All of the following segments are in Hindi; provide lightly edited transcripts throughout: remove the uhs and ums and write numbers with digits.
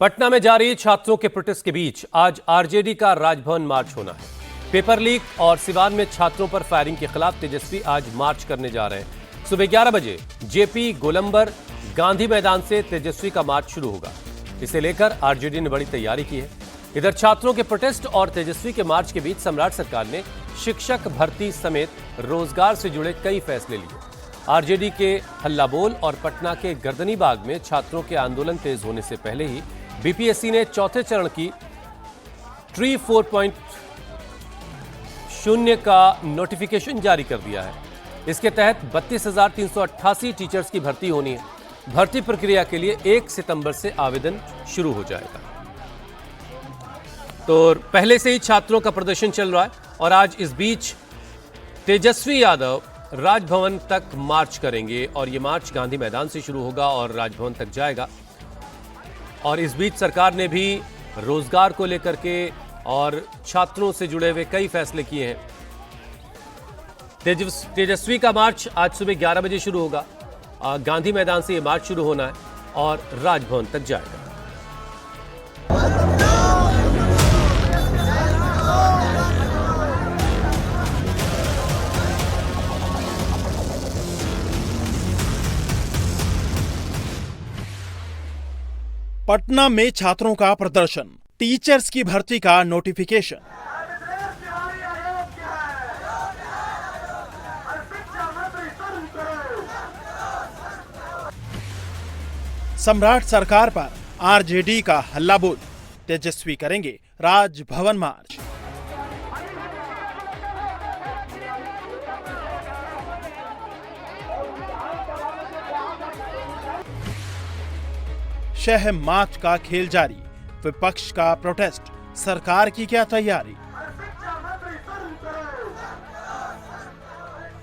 पटना में जारी छात्रों के प्रोटेस्ट के बीच आज आरजेडी का राजभवन मार्च होना है। पेपर लीक और सिवान में छात्रों पर फायरिंग के खिलाफ तेजस्वी आज मार्च करने जा रहे हैं। सुबह 11 बजे जेपी गोलंबर गांधी मैदान से तेजस्वी का मार्च शुरू होगा। इसे लेकर आरजेडी ने बड़ी तैयारी की है। इधर छात्रों के प्रोटेस्ट और तेजस्वी के मार्च के बीच सम्राट सरकार ने शिक्षक भर्ती समेत रोजगार से जुड़े कई फैसले लिए। आरजेडी के हल्लाबोल और पटना के गर्दनीबाग में छात्रों के आंदोलन तेज होने से पहले ही बीपीएससी ने चौथे चरण की ट्री 4.0 का नोटिफिकेशन जारी कर दिया है। इसके तहत 32,388 टीचर्स की भर्ती होनी है। भर्ती प्रक्रिया के लिए 1 सितंबर से आवेदन शुरू हो जाएगा। तो पहले से ही छात्रों का प्रदर्शन चल रहा है और आज इस बीच तेजस्वी यादव राजभवन तक मार्च करेंगे और ये मार्च गांधी मैदान से शुरू होगा और राजभवन तक जाएगा। और इस बीच सरकार ने भी रोजगार को लेकर के और छात्रों से जुड़े हुए कई फैसले किए हैं। तेजस्वी का मार्च आज सुबह 11 बजे शुरू होगा। गांधी मैदान से ये मार्च शुरू होना है और राजभवन तक जाएगा। पटना में छात्रों का प्रदर्शन, टीचर्स की भर्ती का नोटिफिकेशन। सम्राट सरकार पर आरजेडी का हल्ला बोल, तेजस्वी करेंगे राजभवन मार्च। शह मार्च का खेल जारी, विपक्ष का प्रोटेस्ट, सरकार की क्या तैयारी।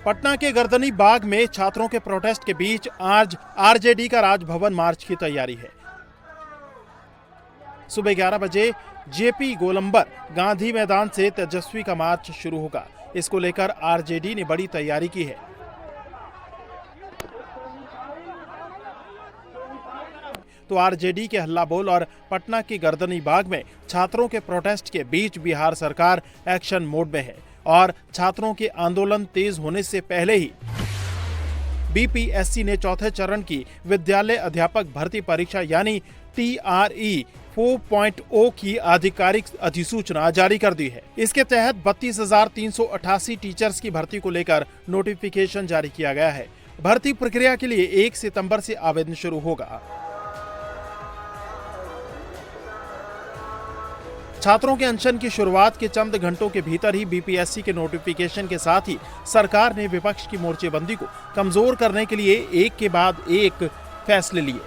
पटना के गर्दनी बाग में छात्रों के प्रोटेस्ट के बीच आज आरजेडी का राजभवन मार्च की तैयारी है। सुबह 11 बजे जेपी गोलंबर गांधी मैदान से तेजस्वी का मार्च शुरू होगा। इसको लेकर आरजेडी ने बड़ी तैयारी की है। तो आरजेडी के हल्लाबोल और पटना की गर्दनी बाग में छात्रों के प्रोटेस्ट के बीच बिहार सरकार एक्शन मोड में है और छात्रों के आंदोलन तेज होने से पहले ही बीपीएससी ने चौथे चरण की विद्यालय अध्यापक भर्ती परीक्षा यानी TRE 4.0 की आधिकारिक अधिसूचना जारी कर दी है। इसके तहत 32,388 टीचर्स की भर्ती को लेकर नोटिफिकेशन जारी किया गया है। भर्ती प्रक्रिया के लिए 1 सितंबर से आवेदन शुरू होगा। छात्रों के अनशन की शुरुआत के चंद घंटों के भीतर ही बीपीएससी के नोटिफिकेशन के साथ ही सरकार ने विपक्ष की मोर्चेबंदी को कमजोर करने के लिए एक के बाद एक फैसले लिए।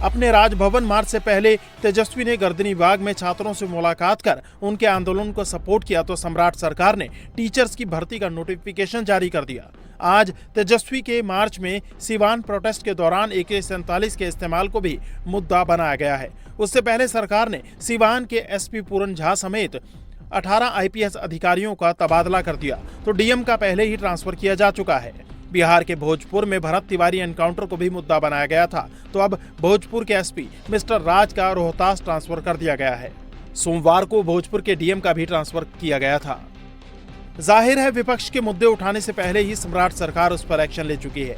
अपने राजभवन मार्च से पहले तेजस्वी ने गर्दनी बाग में छात्रों से मुलाकात कर उनके आंदोलन को सपोर्ट किया तो सम्राट सरकार ने टीचर्स की भर्ती का नोटिफिकेशन जारी कर दिया। आज तेजस्वी के मार्च में सिवान प्रोटेस्ट के दौरान AK-47 के इस्तेमाल को भी मुद्दा बनाया गया है। उससे पहले सरकार ने सिवान के SP पूरन झा समेत 18 IPS अधिकारियों का तबादला कर दिया तो डीएम का पहले ही ट्रांसफर किया जा चुका है। बिहार के भोजपुर में भरत तिवारी एनकाउंटर को भी मुद्दा बनाया गया था तो अब भोजपुर के SP मिस्टर राज का रोहतास ट्रांसफर कर दिया गया है। सोमवार को भोजपुर के डीएम का भी ट्रांसफर किया गया था। जाहिर है विपक्ष के मुद्दे उठाने से पहले ही सम्राट सरकार उस पर एक्शन ले चुकी है।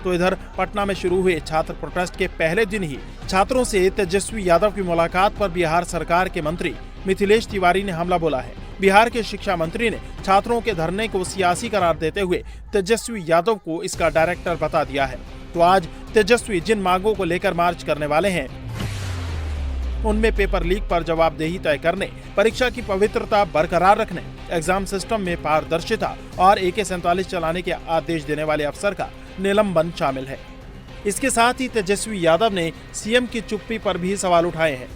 तो इधर पटना में शुरू हुए छात्र प्रोटेस्ट के पहले दिन ही छात्रों से तेजस्वी यादव की मुलाकात पर बिहार सरकार के मंत्री मिथिलेश तिवारी ने हमला बोला है। बिहार के शिक्षा मंत्री ने छात्रों के धरने को सियासी करार देते हुए तेजस्वी यादव को इसका डायरेक्टर बता दिया है। तो आज तेजस्वी जिन मांगों को लेकर मार्च करने वाले हैं उनमें पेपर लीक पर जवाबदेही तय करने, परीक्षा की पवित्रता बरकरार रखने, एग्जाम सिस्टम में पारदर्शिता और AK-47 चलाने के आदेश देने वाले अफसर का निलंबन शामिल है। इसके साथ ही तेजस्वी यादव ने सीएम की चुप्पी पर भी सवाल उठाए हैं।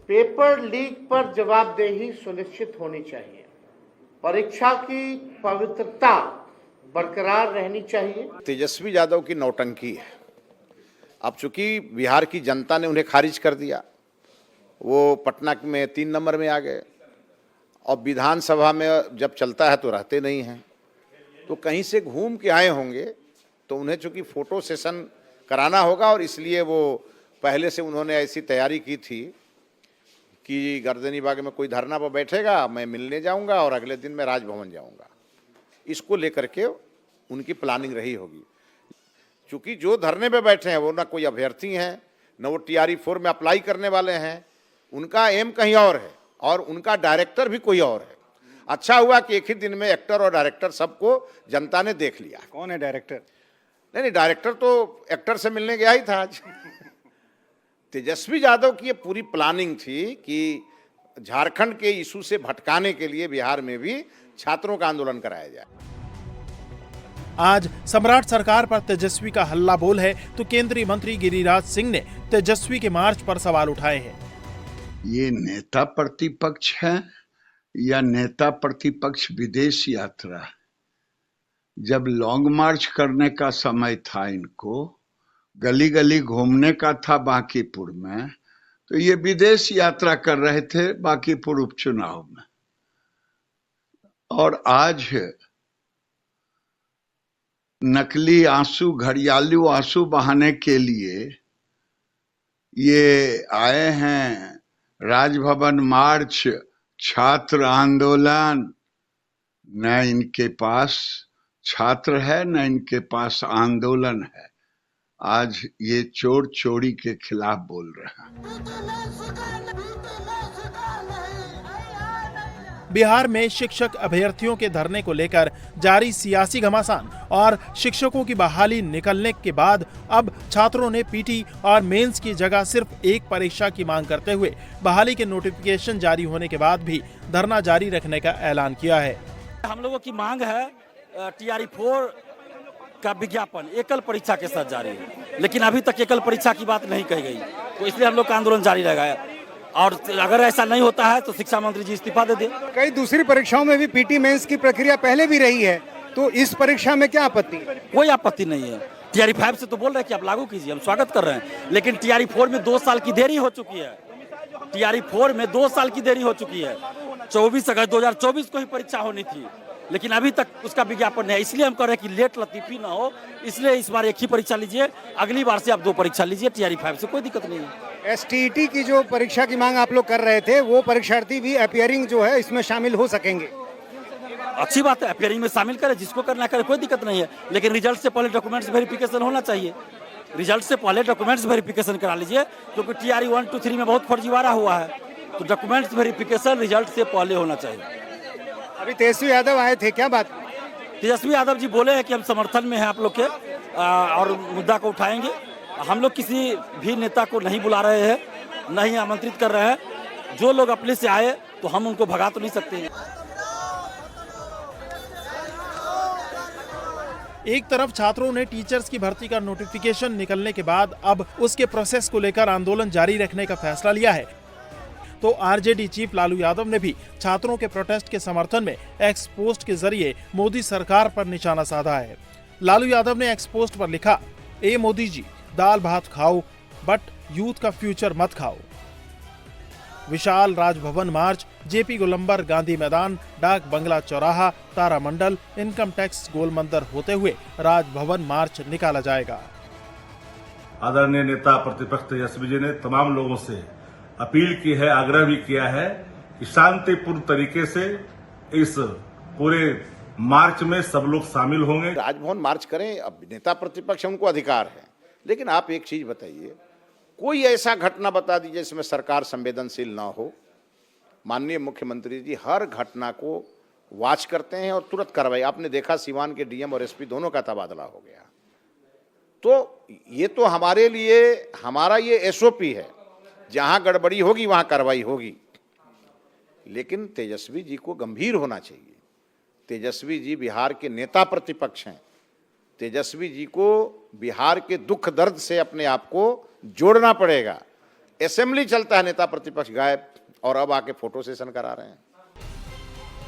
पेपर लीक पर जवाबदेही सुनिश्चित होनी चाहिए, परीक्षा की पवित्रता बरकरार रहनी चाहिए। तेजस्वी यादव की नौटंकी है। अब चूंकि बिहार की जनता ने उन्हें खारिज कर दिया, वो पटना में 3 नंबर में आ गए और विधानसभा में जब चलता है तो रहते नहीं हैं, तो कहीं से घूम के आए होंगे तो उन्हें चूंकि फोटो सेशन कराना होगा और इसलिए वो पहले से उन्होंने ऐसी तैयारी की थी कि गर्दनी बाग में कोई धरना पर बैठेगा, मैं मिलने जाऊंगा और अगले दिन मैं राजभवन जाऊंगा। इसको लेकर के उनकी प्लानिंग रही होगी। चूंकि जो धरने पे बैठे हैं वो ना कोई अभ्यर्थी हैं, न वो TRE-4 में अप्लाई करने वाले हैं, उनका एम कहीं और है और उनका डायरेक्टर भी कोई और है। अच्छा हुआ कि एक ही दिन में एक्टर और डायरेक्टर सबको जनता ने देख लिया। कौन है डायरेक्टर? नहीं, डायरेक्टर तो एक्टर से मिलने गया ही था आज। तेजस्वी यादव की ये पूरी प्लानिंग थी कि झारखंड के इशू से भटकाने के लिए बिहार में भी छात्रों का आंदोलन कराया जाए। आज सम्राट सरकार पर तेजस्वी का हल्ला बोल है तो केंद्रीय मंत्री गिरिराज सिंह ने तेजस्वी के मार्च पर सवाल उठाए हैं। ये नेता प्रतिपक्ष है या नेता प्रतिपक्ष विदेश यात्रा? जब लॉन्ग मार्च करने का समय था, इनको गली गली घूमने का था बांकीपुर में, तो ये विदेश यात्रा कर रहे थे बांकीपुर उपचुनाव में। और आज नकली आंसू, घड़ियालू आंसू बहाने के लिए ये आए हैं राजभवन मार्च, छात्र आंदोलन। न इनके पास छात्र है न इनके पास आंदोलन है। आज ये चोर चोरी के खिलाफ बोल रहे हैं। बिहार में शिक्षक अभ्यर्थियों के धरने को लेकर जारी सियासी घमासान और शिक्षकों की बहाली निकलने के बाद अब छात्रों ने पीटी और मेंस की जगह सिर्फ एक परीक्षा की मांग करते हुए बहाली के नोटिफिकेशन जारी होने के बाद भी धरना जारी रखने का ऐलान किया है। हम लोगों की मांग है TRE-4 का विज्ञापन एकल परीक्षा के साथ जारी है, लेकिन अभी तक एकल परीक्षा की बात नहीं कही गई, तो इसलिए हम लोग का आंदोलन जारी रहेगा। और अगर ऐसा नहीं होता है तो शिक्षा मंत्री जी इस्तीफा दे दे। कई दूसरी परीक्षाओं में भी पीटी मेंस की प्रक्रिया पहले भी रही है, तो इस परीक्षा में क्या आपत्ति? कोई आपत्ति नहीं है। TRE-5 से तो बोल रहे हैं कि आप लागू कीजिए, हम स्वागत कर रहे हैं, लेकिन TRE-4 में 2 साल की देरी हो चुकी है। TRE-4 में 2 साल की देरी हो चुकी है। 24 अगस्त 2024 को ही परीक्षा होनी थी, लेकिन अभी तक उसका विज्ञापन नहीं है। इसलिए हम कह रहे हैं कि लेट लतीफी ना हो, इसलिए इस बार एक ही परीक्षा लीजिए, अगली बार से आप 2 परीक्षा लीजिए। TRE-5 से कोई दिक्कत नहीं है। STET की जो परीक्षा की मांग आप लोग कर रहे थे, वो परीक्षार्थी भी अपीयरिंग जो है इसमें शामिल हो सकेंगे? अच्छी बात है, अपीयरिंग में शामिल करें, जिसको करना करे, कोई दिक्कत नहीं है, लेकिन रिजल्ट से पहले डॉक्यूमेंट्स वेरिफिकेशन होना चाहिए। रिजल्ट से पहले डॉक्यूमेंट्स वेरिफिकेशन करा लीजिए, क्योंकि TRE-1, 2, 3 में बहुत फर्जीवाड़ा हुआ है, तो डॉक्यूमेंट्स वेरिफिकेशन रिजल्ट से पहले होना चाहिए। अभी तेजस्वी यादव आए थे, क्या बात? तेजस्वी यादव जी बोले हैं कि हम समर्थन में हैं आप लोग के और मुद्दा को उठाएंगे। हम लोग किसी भी नेता को नहीं बुला रहे हैं, नहीं आमंत्रित कर रहे हैं। जो लोग अपने से आए तो हम उनको भगा तो नहीं सकते हैं। एक तरफ छात्रों ने टीचर्स की भर्ती का नोटिफिकेशन निकलने के बाद अब उसके प्रोसेस को लेकर आंदोलन जारी रखने का फैसला लिया है, तो आरजेडी चीफ लालू यादव ने भी छात्रों के प्रोटेस्ट के समर्थन में एक्स पोस्ट के जरिए मोदी सरकार पर निशाना साधा है। लालू यादव ने एक्स पोस्ट पर लिखा, ए मोदी जी, दाल भात खाओ बट यूथ का फ्यूचर मत खाओ। विशाल राजभवन मार्च जेपी गोलंबर गांधी मैदान, डाक बंगला चौराहा, तारामंडल, इनकम टैक्स गोल मंदिर होते हुए राजभवन मार्च निकाला जाएगा। आदरणीय नेता प्रतिपक्ष तेजस्वी जी ने तमाम लोगों से अपील की है, आग्रह भी किया है कि शांतिपूर्ण तरीके से इस पूरे मार्च में सब लोग शामिल होंगे। राजभवन मार्च करें, अब नेता प्रतिपक्ष उनको अधिकार है, लेकिन आप एक चीज बताइए, कोई ऐसा घटना बता दीजिए जिसमें सरकार संवेदनशील ना हो। माननीय मुख्यमंत्री जी हर घटना को वॉच करते हैं और तुरंत कार्रवाई। आपने देखा सीवान के डीएम और एसपी दोनों का तबादला हो गया। तो ये तो हमारे लिए हमारा ये एसओपी है, जहां गड़बड़ी होगी वहां कार्रवाई होगी। लेकिन तेजस्वी जी को गंभीर होना चाहिए। तेजस्वी जी बिहार के नेता प्रतिपक्ष हैं। तेजस्वी जी को बिहार के दुख दर्द से अपने आप को जोड़ना पड़ेगा। असेंबली चलता है, नेता प्रतिपक्ष गायब, और अब आके फोटो सेशन करा रहे हैं।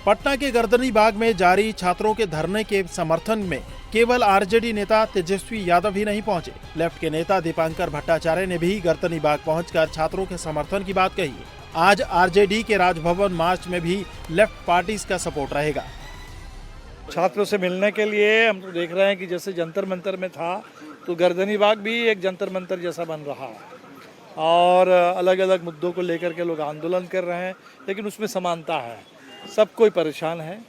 पटना के गर्दनी बाग में जारी छात्रों के धरने के समर्थन में केवल आरजेडी नेता तेजस्वी यादव ही नहीं पहुंचे। लेफ्ट के नेता दीपांकर भट्टाचार्य ने भी गर्दनी बाग पहुंचकर छात्रों के समर्थन की बात कही। आज आरजेडी के राजभवन मार्च में भी लेफ्ट पार्टीज का सपोर्ट रहेगा। छात्रों से मिलने के लिए हम तो देख रहे हैं कि जैसे जंतर मंतर में था तो गर्दनी बाग भी एक जंतर मंतर जैसा बन रहा है और अलग अलग मुद्दों को लेकर के लोग आंदोलन कर रहे हैं, लेकिन उसमें समानता है। सब कोई परेशान है,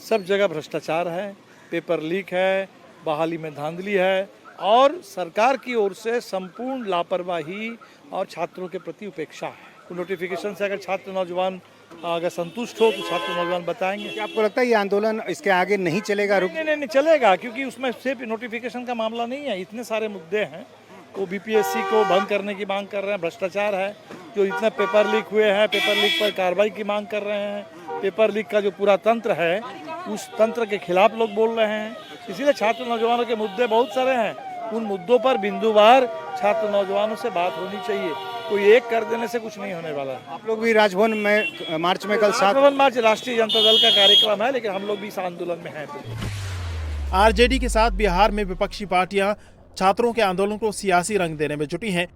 सब जगह भ्रष्टाचार है, पेपर लीक है, बहाली में धांधली है और सरकार की ओर से संपूर्ण लापरवाही और छात्रों के प्रति उपेक्षा है। तो नोटिफिकेशन से अगर छात्र नौजवान अगर संतुष्ट हो तो छात्र नौजवान बताएंगे। क्या आपको लगता है ये आंदोलन इसके आगे नहीं चलेगा? नहीं चलेगा, क्योंकि उसमें सिर्फ नोटिफिकेशन का मामला नहीं है, इतने सारे मुद्दे हैं। वो बीपीएससी को बंद करने की मांग कर रहे हैं, भ्रष्टाचार है, जो इतना पेपर लीक हुए हैं, पेपर लीक पर कार्रवाई की मांग कर रहे हैं, पेपर लीक का जो पूरा तंत्र है उस तंत्र के खिलाफ लोग बोल रहे हैं। इसीलिए छात्र नौजवानों के मुद्दे बहुत सारे हैं, उन मुद्दों पर बिंदुवार छात्र नौजवानों से बात होनी चाहिए। कोई एक कर देने से कुछ नहीं होने वाला है। आप लोग भी राजभवन में मार्च में कल राजभवन मार्च राष्ट्रीय जनता दल का कार्यक्रम है, लेकिन हम लोग भी इस आंदोलन में हैं। आरजेडी के साथ बिहार में विपक्षी पार्टियां छात्रों के आंदोलन को सियासी रंग देने में जुटी हैं,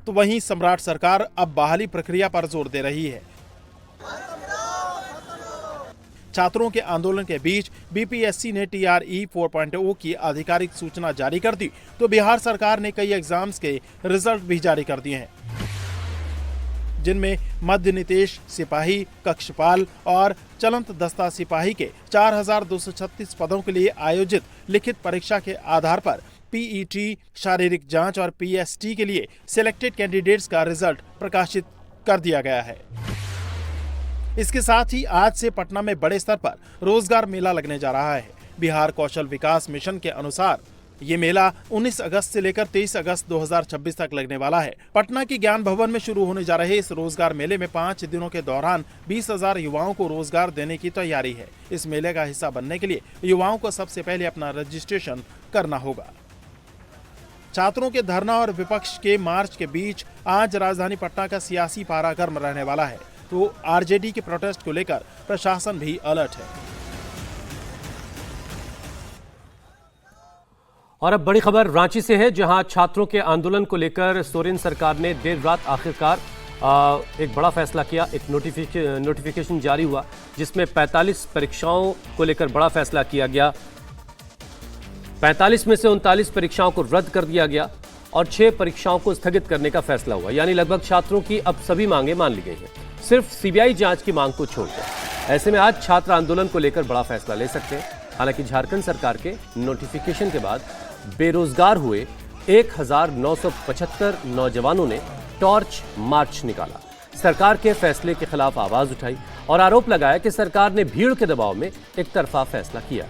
तो वहीं सम्राट सरकार अब बहाली प्रक्रिया पर जोर दे रही है। छात्रों के आंदोलन के बीच बीपीएससी ने TRE 4.0 की आधिकारिक सूचना जारी कर दी, तो बिहार सरकार ने कई एग्जाम्स के रिजल्ट भी जारी कर दिए हैं, जिनमें मध्य निदेश सिपाही, कक्षपाल और चलंत दस्ता सिपाही के 4236 पदों के लिए आयोजित लिखित परीक्षा के आधार पर PET, शारीरिक जांच और PST के लिए सिलेक्टेड कैंडिडेट्स का रिजल्ट प्रकाशित कर दिया गया है। इसके साथ ही आज से पटना में बड़े स्तर पर रोजगार मेला लगने जा रहा है। बिहार कौशल विकास मिशन के अनुसार ये मेला 19 अगस्त से लेकर 23 अगस्त 2026 तक लगने वाला है। पटना के ज्ञान भवन में शुरू होने जा रहे इस रोजगार मेले में 5 दिनों के दौरान 20,000 युवाओं को रोजगार देने की तैयारी है। इस मेले का हिस्सा बनने के लिए युवाओं को सबसे पहले अपना रजिस्ट्रेशन करना होगा। छात्रों के धरना और विपक्ष के मार्च के बीच आज राजधानी पटना का सियासी पारा गर्म रहने वाला है, तो आरजेडी के प्रोटेस्ट को लेकर प्रशासन भी अलर्ट है। और अब बड़ी खबर रांची से है, जहां छात्रों के आंदोलन को लेकर सोरेन सरकार ने देर रात आखिरकार एक बड़ा फैसला किया। एक नोटिफिकेशन जारी हुआ जिसमें 45 परीक्षाओं को लेकर बड़ा फैसला किया गया। 45 में से 39 परीक्षाओं को रद्द कर दिया गया और 6 परीक्षाओं को स्थगित करने का फैसला हुआ। यानी लगभग छात्रों की अब सभी मांगे मान ली गई हैं, सिर्फ सीबीआई जांच की मांग को छोड़कर। ऐसे में आज छात्र आंदोलन को लेकर बड़ा फैसला ले सकते हैं। हालांकि झारखंड सरकार के नोटिफिकेशन के बाद बेरोजगार हुए 1975 नौजवानों ने टॉर्च मार्च निकाला, सरकार के फैसले के खिलाफ आवाज उठाई और आरोप लगाया कि सरकार ने भीड़ के दबाव में एक तरफा फैसला किया।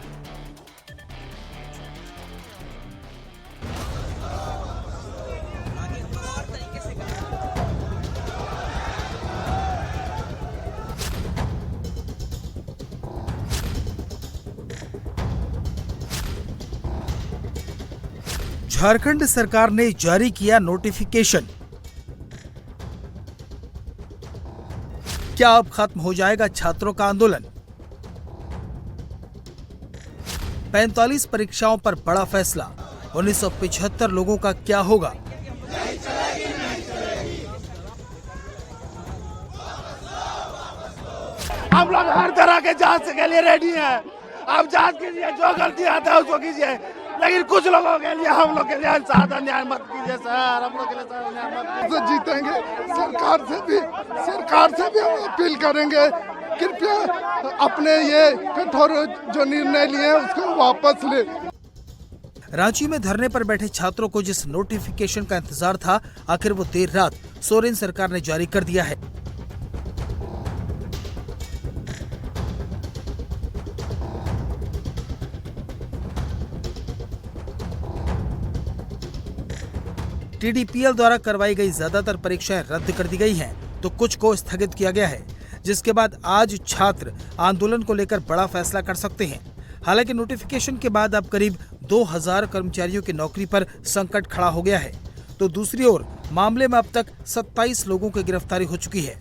झारखंड सरकार ने जारी किया नोटिफिकेशन। क्या अब खत्म हो जाएगा छात्रों का आंदोलन? 45 परीक्षाओं पर बड़ा फैसला, 1975 लोगों का क्या होगा? हम लोग हर तरह के जांच के लिए रेडी हैं। आप जांच कीजिए, जो गलती आता है उसको कीजिए, लेकिन कुछ लोगों के लिए, हम लोग के लिए ज्यादा न्याय मत कीजिए सर। हम लोग के लिए ज्यादा न्याय मत कीजिए। जीतेंगे, सरकार से भी हम अपील करेंगे, कृपया अपने ये कठोर जो निर्णय लिए उसको वापस ले। रांची में धरने पर बैठे छात्रों को जिस नोटिफिकेशन का इंतजार था, आखिर वो देर रात सोरेन सरकार ने जारी कर दिया है। TDPL द्वारा करवाई गई ज्यादातर परीक्षाएं रद्द कर दी गई हैं, तो कुछ को स्थगित किया गया है, जिसके बाद आज छात्र आंदोलन को लेकर बड़ा फैसला कर सकते हैं। हालांकि नोटिफिकेशन के बाद अब करीब 2000 कर्मचारियों की नौकरी पर संकट खड़ा हो गया है, तो दूसरी ओर मामले में अब तक 27 लोगों की गिरफ्तारी हो चुकी है।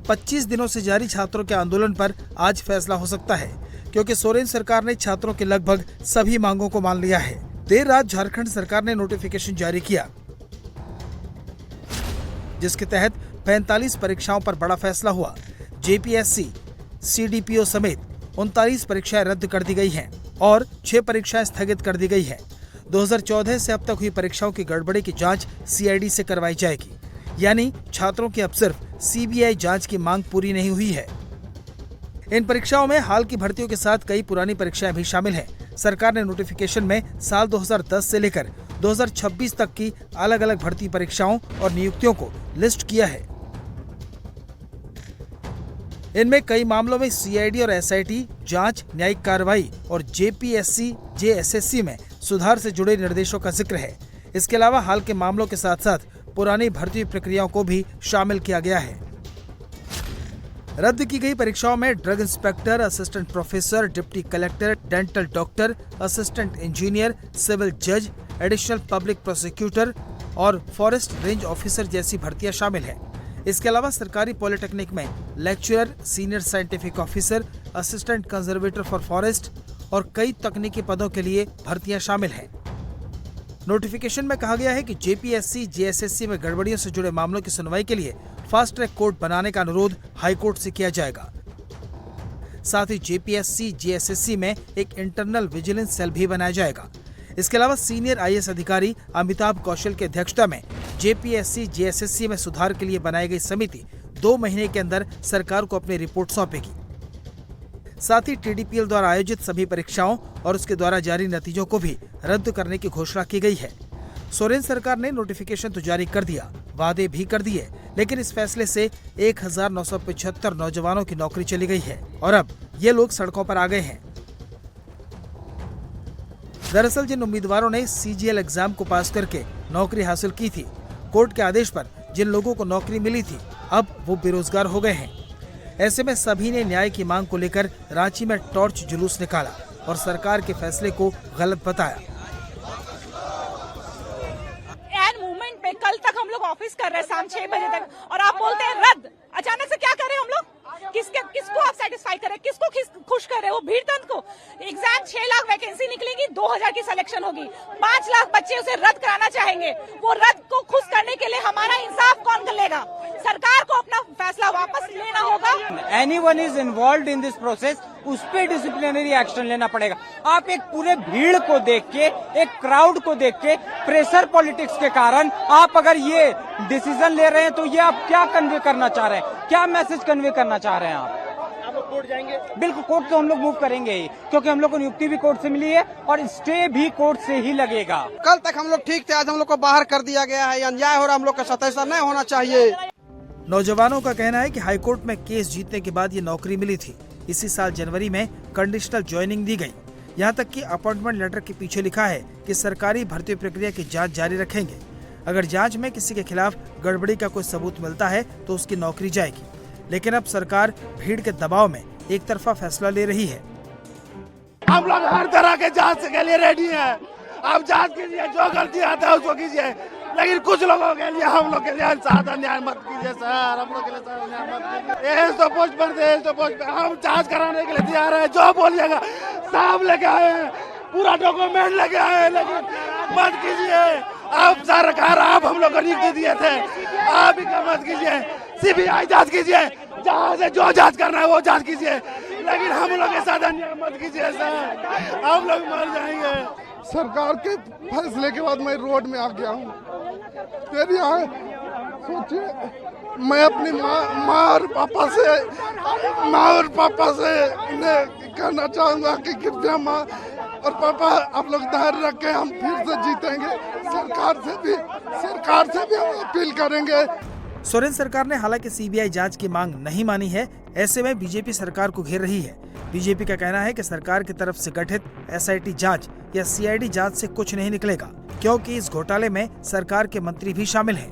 25 दिनों से जारी छात्रों के आंदोलन पर आज फैसला हो सकता है, क्योंकि सोरेन सरकार ने छात्रों के लगभग सभी मांगों को मान लिया है। देर रात झारखंड सरकार ने नोटिफिकेशन जारी किया, जिसके तहत 45 परीक्षाओं पर बड़ा फैसला हुआ। JPSC, CDPO समेत 39 परीक्षाएं रद्द कर दी गई हैं और 6 परीक्षाएं स्थगित कर दी गई हैं। 2014 से अब तक हुई परीक्षाओं की गड़बड़ी की जांच सीआईडी से करवाई जाएगी, यानी छात्रों की अब सिर्फ सीबीआई जांच की मांग पूरी नहीं हुई है। इन परीक्षाओं में हाल की भर्तियों के साथ कई पुरानी परीक्षाएं भी शामिल हैं। सरकार ने नोटिफिकेशन में साल 2010 से लेकर 2026 तक की अलग अलग भर्ती परीक्षाओं और नियुक्तियों को लिस्ट किया है। इनमें कई मामलों में सीआईडी और एसआईटी जांच, न्यायिक कार्रवाई और जेपीएससी, जेएसएससी में सुधार से जुड़े निर्देशों का जिक्र है। इसके अलावा हाल के मामलों के साथ साथ पुरानी भर्ती प्रक्रियाओं को भी शामिल किया गया है। रद्द की गई परीक्षाओं में drug inspector, assistant professor, deputy collector, dental doctor, assistant engineer, civil जज, एडिशनल पब्लिक प्रोसिक्यूटर और फॉरेस्ट रेंज ऑफिसर जैसी भर्तियां शामिल हैं। इसके अलावा सरकारी पॉलिटेक्निक में lecturer, senior scientific officer, assistant conservator for forest और कई तकनीकी पदों के लिए भर्तियां शामिल हैं। नोटिफिकेशन में कहा गया है कि जेपीएससी, जेएसएससी में गड़बड़ियों से जुड़े मामलों की सुनवाई के लिए फास्ट ट्रैक कोर्ट बनाने का अनुरोध हाईकोर्ट से किया जाएगा। साथ ही जेपीएससी, जेएसएससी में एक इंटरनल विजिलेंस सेल भी बनाया जाएगा। इसके अलावा सीनियर आईएएस अधिकारी अमिताभ कौशल की अध्यक्षता में जेपीएससी, जेएसएससी में सुधार के लिए बनाई गई समिति 2 महीने के अंदर सरकार को अपनी रिपोर्ट सौंपेगी। साथ ही टीडीपीएल द्वारा आयोजित सभी परीक्षाओं और उसके द्वारा जारी नतीजों को भी रद्द करने की घोषणा की गई है। सोरेन सरकार ने नोटिफिकेशन तो जारी कर दिया, वादे भी कर दिए, लेकिन इस फैसले से 1975 नौजवानों की नौकरी चली गई है और अब ये लोग सड़कों पर आ गए हैं। दरअसल जिन उम्मीदवारों ने सीजीएल एग्जाम को पास करके नौकरी हासिल की थी, कोर्ट के आदेश पर जिन लोगों को नौकरी मिली थी, अब वो बेरोजगार हो गए हैं। ऐसे में सभी ने न्याय की मांग को लेकर रांची में टॉर्च जुलूस निकाला और सरकार के फैसले को गलत बताया। मूवमेंट पे कल तक हम लोग ऑफिस कर रहे हैं शाम 6 बजे तक, और आप बोलते हैं रद्द। अचानक से क्या कर रहे हैं हम लोग? किसको आप सेटिस्फाई कर रहे हैं? किसको खुश कर रहे हैं? वो भीड़ तंत्र को। एग्जैक्ट 6 लाख वैकेंसी निकलेगी, 2000 की सिलेक्शन होगी, 5 लाख बच्चे उसे रद्द कराना चाहेंगे। वो रद्द को खुश करने के लिए हमारा इंसाफ कौन कर लेगा? सरकार को अपना फैसला वापस लेना होगा। Anyone is involved in this process, उस पे डिसिप्लिनरी एक्शन लेना पड़ेगा। आप एक पूरे भीड़ को देख के, एक क्राउड को देख के, प्रेशर पॉलिटिक्स के कारण आप अगर ये डिसीजन ले रहे हैं तो ये आप क्या कन्वे करना चाह रहे हैं? क्या मैसेज कन्वे करना चाह रहे हैं आप कोर्ट जाएंगे? बिल्कुल, कोर्ट तो हम लोग मूव करेंगे ही, क्योंकि हम लोग को नियुक्ति भी कोर्ट से मिली है और स्टे भी कोर्ट से ही लगेगा। कल तक हम लोग ठीक थे, आज हम लोग को बाहर कर दिया गया है। अन्याय हो रहा, हम लोग का साथ ऐसा नहीं होना चाहिए। नौजवानों का कहना है कि हाईकोर्ट में केस जीतने के बाद ये नौकरी मिली थी। इसी साल जनवरी में कंडीशनल ज्वाइनिंग दी गई। यहाँ तक कि अपॉइंटमेंट लेटर के पीछे लिखा है कि सरकारी भर्ती प्रक्रिया की जांच जारी रखेंगे। अगर जांच में किसी के खिलाफ गड़बड़ी का कोई सबूत मिलता है तो उसकी नौकरी जाएगी। लेकिन अब सरकार भीड़ के दबाव में एक तरफा फैसला ले रही है। हम लोग हर तरह के जांच के लिए रेडी हैं। आप जांच कीजिए, जो गलती आता है उसको कीजिए, लेकिन कुछ लोगों के लिए, हम लोग के लिए ज्यादा न्याय मत कीजिए सर। हम लोग के लिए ज्यादा न्याय मत कीजिए। तो पोस्ट पर हम जांच कराने के लिए तैयार है। जो बोलिएगा साहब लेके आए हैं, पूरा डॉक्यूमेंट लेके आए हैं, लेकिन मत कीजिए। आप सरकार, आप हम लोग को नियुक्ति दिए थे, आप ही का मत कीजिए। सीबीआई जांच कीजिए, जहाँ से जो जांच करना है वो जांच कीजिए, लेकिन हम लोग के साथ अन्याय मत कीजिए सर। हम लोग मर जाएंगे। सरकार के फैसले के बाद मैं रोड में आ गया हूँ। फिर यहाँ सोचिए, मैं अपनी माँ और पापा से कहना चाहूँगा कि कृपया माँ और पापा आप लोग धैर्य रखें, हम फिर से जीतेंगे। सरकार से भी हम अपील करेंगे। सोरेन सरकार ने हालांकि सीबीआई जांच की मांग नहीं मानी है। ऐसे में बीजेपी सरकार को घेर रही है। बीजेपी का कहना है कि सरकार की तरफ से गठित एसआईटी जांच या सीआईडी जांच से कुछ नहीं निकलेगा, क्योंकि इस घोटाले में सरकार के मंत्री भी शामिल हैं।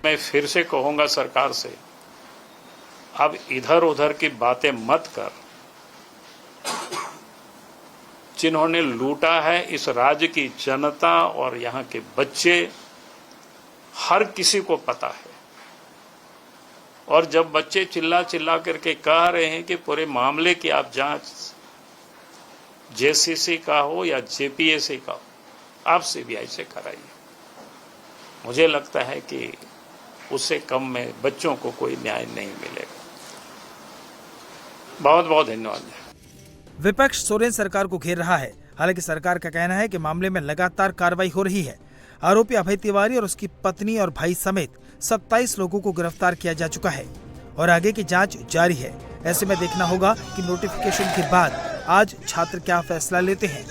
मैं फिर से कहूंगा सरकार से, अब इधर उधर की बातें मत कर। जिन्होंने लूटा है इस राज्य की जनता और यहाँ के बच्चे, हर किसी को पता है। और जब बच्चे चिल्ला चिल्ला करके कह रहे हैं कि पूरे मामले की आप जांच जेसीसी का हो या जेपीएससी का हो, आप सीबीआई से कराइए, मुझे लगता है कि उससे कम में बच्चों को कोई न्याय नहीं मिलेगा। बहुत बहुत धन्यवाद। विपक्ष सोरेन सरकार को घेर रहा है। हालांकि सरकार का कहना है कि मामले में लगातार कार्रवाई हो रही है। आरोपी अभय तिवारी और उसकी पत्नी और भाई समेत 27 लोगों को गिरफ्तार किया जा चुका है और आगे की जांच जारी है। ऐसे में देखना होगा कि नोटिफिकेशन के बाद आज छात्र क्या फैसला लेते हैं।